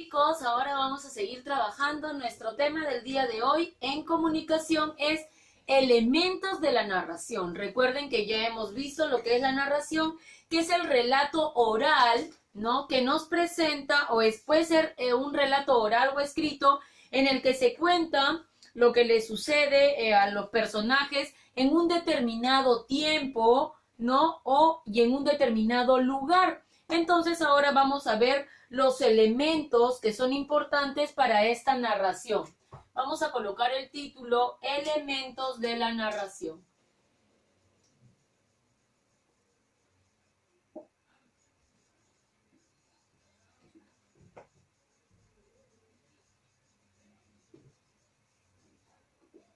chicos, ahora vamos a seguir trabajando. Nuestro tema del día de hoy en comunicación es elementos de la narración. Recuerden que ya hemos visto lo que es la narración, que es el relato oral, ¿no? Que nos presenta, puede ser un relato oral o escrito, en el que se cuenta lo que le sucede a los personajes en un determinado tiempo, ¿no? Y en un determinado lugar. Entonces ahora vamos a ver los elementos que son importantes para esta narración. Vamos a colocar el título Elementos de la narración.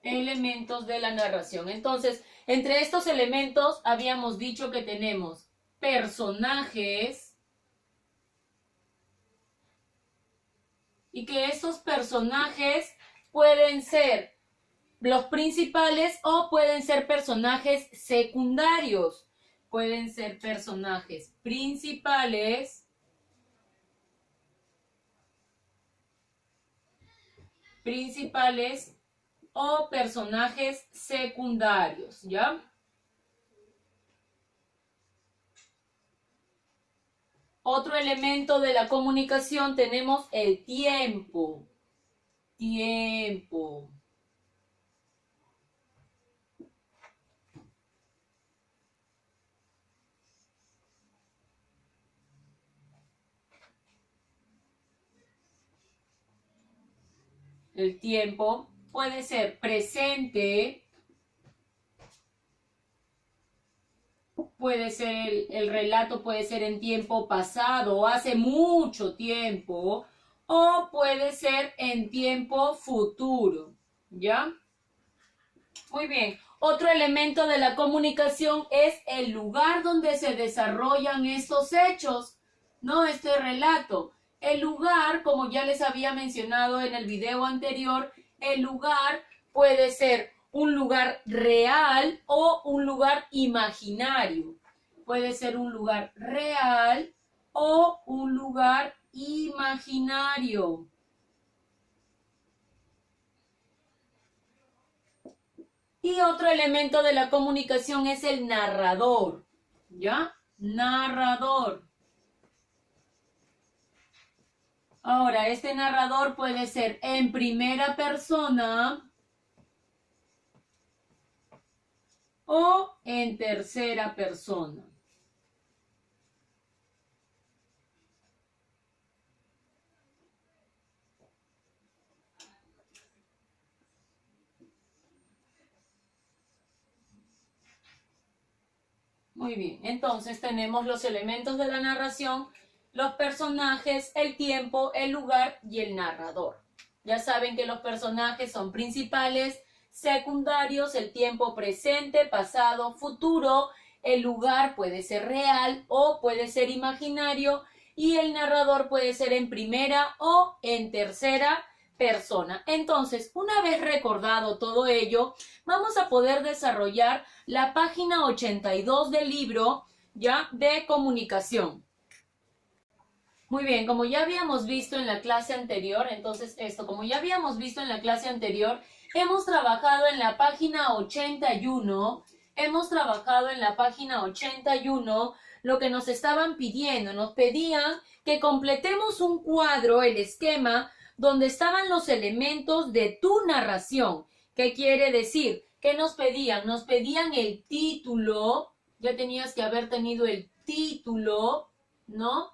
Elementos de la narración. Entonces, entre estos elementos habíamos dicho que tenemos personajes y que estos personajes pueden ser los principales o pueden ser personajes secundarios. Pueden ser personajes principales, o personajes secundarios, ¿ya? Otro elemento de la comunicación tenemos el tiempo. El tiempo puede ser presente, puede ser el relato puede ser en tiempo pasado, hace mucho tiempo, o puede ser en tiempo futuro, ¿ya? Muy bien. Otro elemento de la comunicación es el lugar donde se desarrollan estos hechos, ¿no? Este relato. El lugar, como ya les había mencionado en el video anterior, el lugar puede ser un lugar real o un lugar imaginario. Puede ser un lugar real o un lugar imaginario. Y otro elemento de la comunicación es el narrador, ¿ya? Narrador. Ahora, este narrador puede ser en primera persona o en tercera persona. Muy bien, entonces tenemos los elementos de la narración, los personajes, el tiempo, el lugar y el narrador. Ya saben que los personajes son principales, secundarios, el tiempo presente, pasado, futuro, el lugar puede ser real o puede ser imaginario y el narrador puede ser en primera o en tercera persona. Entonces, una vez recordado todo ello, vamos a poder desarrollar la página 82 del libro, ¿ya? De comunicación. Muy bien, como ya habíamos visto en la clase anterior, hemos trabajado en la página 81, lo que nos estaban pidiendo, nos pedían que completemos un cuadro, el esquema, donde estaban los elementos de tu narración. ¿Qué quiere decir? ¿Qué nos pedían? Nos pedían el título, ya tenías que haber tenido el título, ¿no?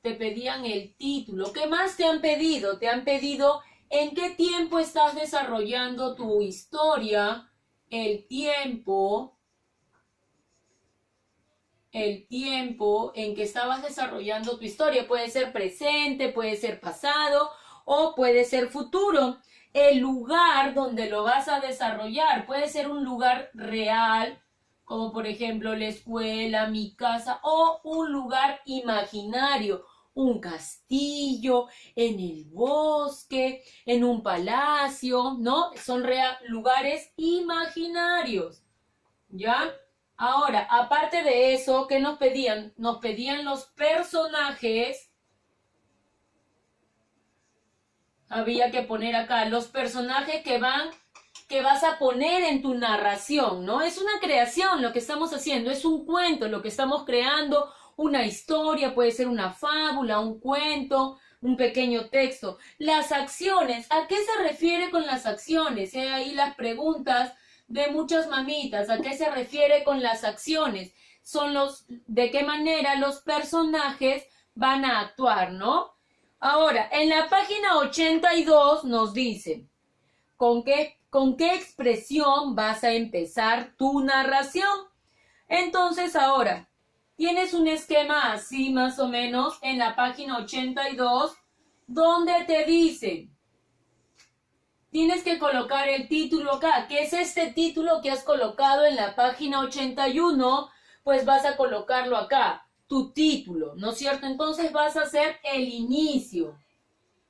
Te pedían el título. ¿Qué más te han pedido? Te han pedido en qué tiempo estás desarrollando tu historia, el tiempo en que estabas desarrollando tu historia. Puede ser presente, puede ser pasado o puede ser futuro. El lugar donde lo vas a desarrollar puede ser un lugar real, como por ejemplo la escuela, mi casa, o un lugar imaginario, un castillo, en el bosque, en un palacio, ¿no? Son lugares imaginarios, ¿ya? Ahora, aparte de eso, ¿qué nos pedían? Nos pedían los personajes había que poner acá los personajes que vas a poner en tu narración, ¿no? Es una creación lo que estamos haciendo, es un cuento lo que estamos creando, una historia, puede ser una fábula, un cuento, un pequeño texto. Las acciones, ¿a qué se refiere con las acciones? Ahí las preguntas de muchas mamitas, ¿a qué se refiere con las acciones? Son de qué manera los personajes van a actuar, ¿no? Ahora, en la página 82 nos dice, ¿con qué expresión vas a empezar tu narración? Entonces ahora, tienes un esquema así más o menos en la página 82 donde te dice, tienes que colocar el título acá. ¿Qué es este título que has colocado en la página 81? Pues vas a colocarlo acá, tu título, ¿no es cierto? Entonces vas a hacer el inicio.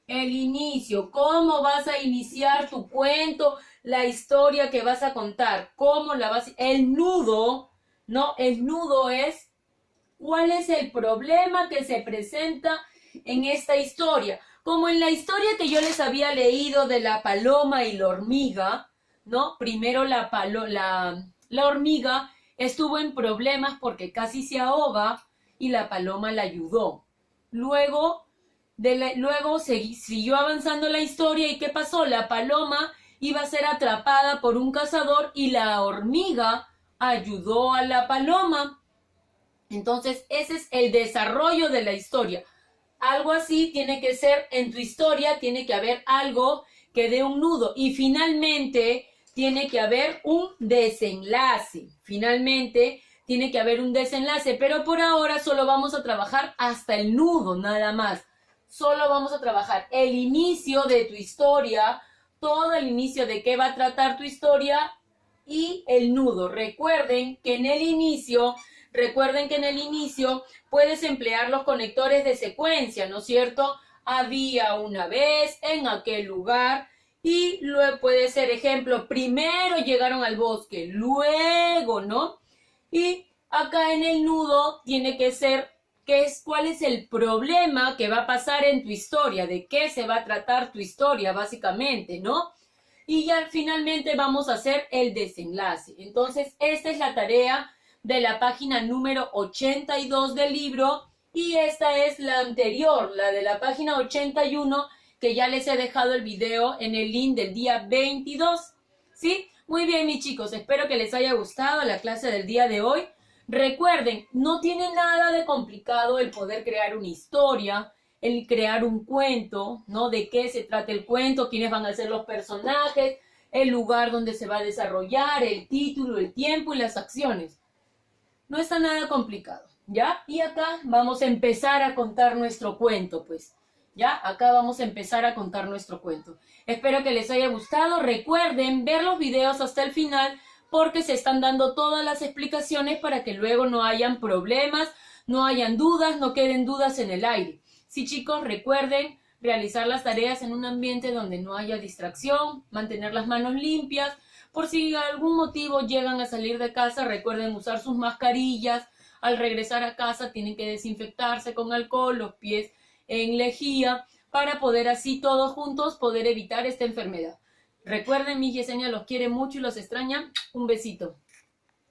El inicio, cómo vas a iniciar tu cuento, la historia que vas a contar, cómo la vas a... El nudo, ¿no? El nudo es cuál es el problema que se presenta en esta historia. Como en la historia que yo les había leído de la paloma y la hormiga, ¿no? Primero la hormiga estuvo en problemas porque casi se ahoga y la paloma la ayudó. Luego siguió avanzando la historia y ¿qué pasó? La paloma iba a ser atrapada por un cazador y la hormiga ayudó a la paloma. Entonces, ese es el desarrollo de la historia. Algo así tiene que ser en tu historia, tiene que haber algo que dé un nudo y finalmente tiene que haber un desenlace. Finalmente tiene que haber un desenlace, pero por ahora solo vamos a trabajar hasta el nudo, nada más. Solo vamos a trabajar el inicio de tu historia, todo el inicio de qué va a tratar tu historia y el nudo. Recuerden que en el inicio puedes emplear los conectores de secuencia, ¿no es cierto? Había una vez, en aquel lugar, y luego puede ser ejemplo, primero llegaron al bosque, luego, ¿no? Y acá en el nudo tiene que ser cuál es el problema que va a pasar en tu historia, de qué se va a tratar tu historia, básicamente, ¿no? Y ya finalmente vamos a hacer el desenlace. Entonces, esta es la tarea de la página número 82 del libro y esta es la anterior, la de la página 81, que ya les he dejado el video en el link del día 22, ¿sí? Muy bien, mis chicos, espero que les haya gustado la clase del día de hoy. Recuerden, no tiene nada de complicado el poder crear una historia, el crear un cuento, ¿no? De qué se trata el cuento, quiénes van a ser los personajes, el lugar donde se va a desarrollar, el título, el tiempo y las acciones. No está nada complicado, ¿ya? Y acá vamos a empezar a contar nuestro cuento, pues. ¿Ya? Acá vamos a empezar a contar nuestro cuento. Espero que les haya gustado. Recuerden ver los videos hasta el final porque se están dando todas las explicaciones para que luego no hayan problemas, no hayan dudas, no queden dudas en el aire. Sí, chicos, recuerden realizar las tareas en un ambiente donde no haya distracción, mantener las manos limpias. Por si algún motivo llegan a salir de casa, recuerden usar sus mascarillas. Al regresar a casa tienen que desinfectarse con alcohol, los pies en lejía, para poder así todos juntos poder evitar esta enfermedad. Recuerden, mi Yesenia los quiere mucho y los extraña. Un besito.